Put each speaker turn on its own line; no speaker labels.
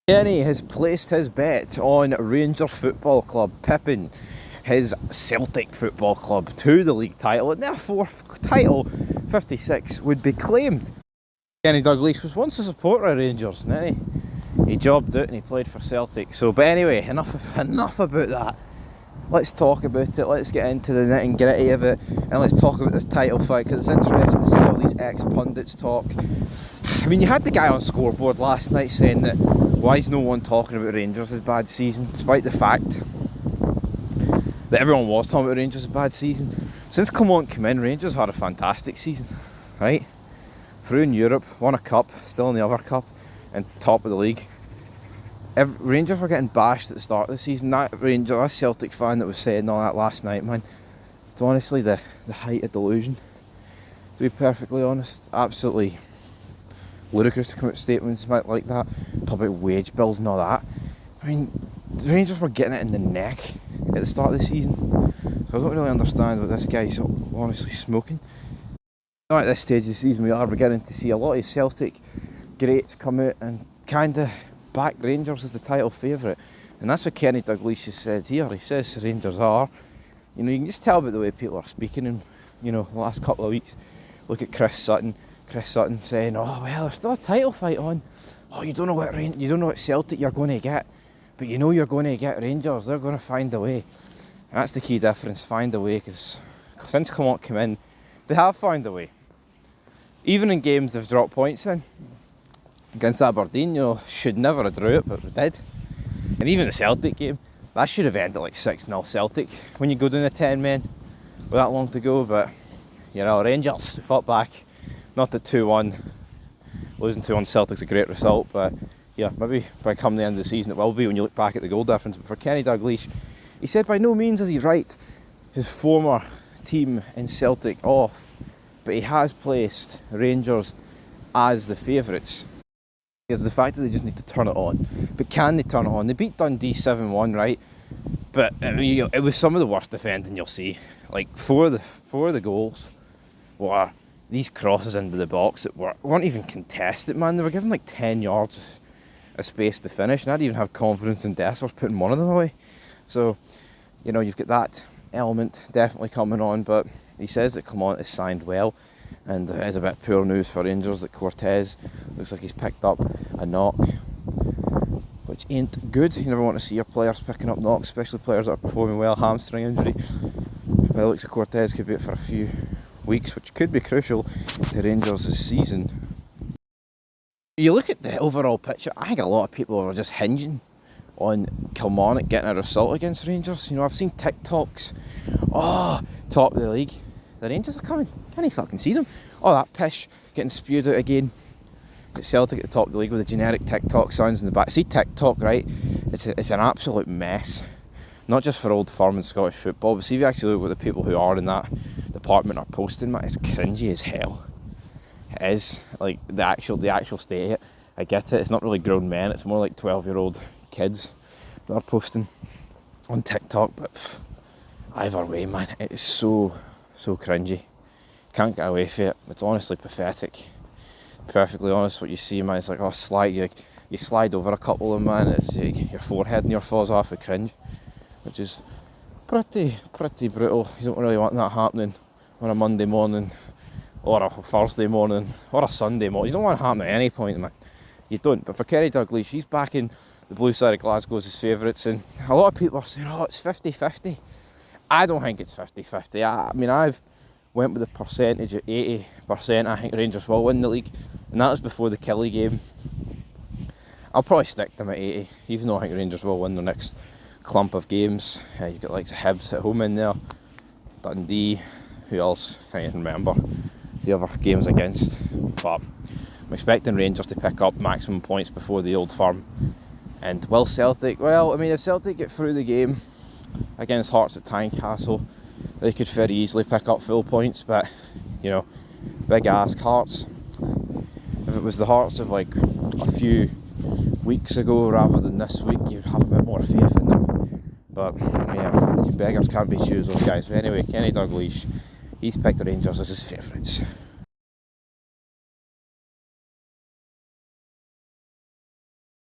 Kenny has placed his bet on Rangers Football Club pipping his Celtic Football Club to the league title, and their fourth title, 56, would be claimed. Kenny Dalglish was once a supporter of Rangers, and he jobbed out and he played for Celtic. But anyway, enough about that. Let's talk about it. Let's get into the nitty gritty of it, and let's talk about this title fight, because it's interesting to see all these ex-pundits talk. I mean, you had the guy on Scoreboard last night saying that why is no one talking about Rangers' bad season, despite the fact that everyone was talking about Rangers' bad season. Since Clement came in, Rangers had a fantastic season, right? Through in Europe, won a cup, still in the other cup, and top of the league. Rangers were getting bashed at the start of the season. That Celtic fan that was saying all that last night, man, it's honestly the height of delusion, to be perfectly honest. Absolutely ludicrous to come out with statements like that, talk about wage bills and all that. I mean, the Rangers were getting it in the neck at the start of the season, so I don't really understand what this guy's honestly smoking. Now at this stage of the season, we are beginning to see a lot of Celtic greats come out and kind of back Rangers as the title favourite, and that's what Kenny Dalglish has said here. He says Rangers are, you can just tell by the way people are speaking, and the last couple of weeks, look at Chris Sutton saying, oh well, there's still a title fight on. Oh, you don't know what Celtic you're going to get, but you know you're going to get Rangers. They're going to find a way, and that's the key difference. Find a way, because since Clement came in, they have found a way. Even in games they've dropped points in. Against Aberdeen, should never have drew it, but we did. And even the Celtic game, that should have ended like 6-0 Celtic when you go down to 10 men with that long to go. But Rangers fought back. Not that 2-1, losing 2-1 Celtic's a great result, but yeah, maybe by come the end of the season it will be when you look back at the goal difference. But for Kenny Dalglish, he said by no means is he right his former team in Celtic off, but he has placed Rangers as the favourites. Is the fact that they just need to turn it on. But can they turn it on? They beat Dundee 7-1, right? But I mean, it was some of the worst defending you'll see. Like four of the goals were these crosses into the box that weren't even contested, man. They were given like 10 yards of space to finish, and I didn't even have confidence in Dessers putting one of them away. So, you've got that element definitely coming on, but he says that Clement is signed well, and it is a bit poor news for Rangers that Cortez looks like he's picked up a knock, which ain't good. You never want to see your players picking up knocks, especially players that are performing well. Hamstring injury. By the looks of Cortez, could be it for a few weeks, which could be crucial to Rangers' season. You look at the overall picture, I think a lot of people are just hinging on Kilmarnock getting a result against Rangers. I've seen TikToks, top of the league, the Rangers are coming, can't you fucking see them? Oh, that pish getting spewed out again. It's Celtic at the top of the league with the generic TikTok sounds in the back. See TikTok, right? It's an absolute mess. Not just for Old Firm and Scottish football, but see if you actually look what the people who are in that department are posting, man, it's cringy as hell. It is, like the actual state of it. I get it, it's not really grown men, it's more like 12-year-old kids that are posting on TikTok, but either way, man, it is so cringy. Can't get away from it. It's honestly pathetic. Perfectly honest, what you see, man, it's like, you slide over a couple of them, man, it's your forehead near falls off with cringe, which is pretty brutal. You don't really want that happening on a Monday morning, or a Thursday morning, or a Sunday morning. You don't want it to happen at any point, man. You don't. But for Kenny Dalglish, he's backing the blue side of Glasgow as his favourites, and a lot of people are saying, it's 50-50. I don't think it's 50-50. I mean, I've went with the percentage at 80%. I think Rangers will win the league, and that was before the Killie game. I'll probably stick them at 80, even though I think Rangers will win the next clump of games. You've got likes of Hibs at home in there, Dundee, who else? Can't even remember the other games against. But I'm expecting Rangers to pick up maximum points before the Old Firm. And will Celtic? Well, I mean, if Celtic get through the game against Hearts at Tynecastle, they could very easily pick up full points. But big ask Hearts. If it was the Hearts of like a few weeks ago rather than this week, you'd have a bit more faith in them. But yeah, beggars can't be choosers, guys. But anyway, Kenny Dalglish, he's picked the Rangers as his favourites.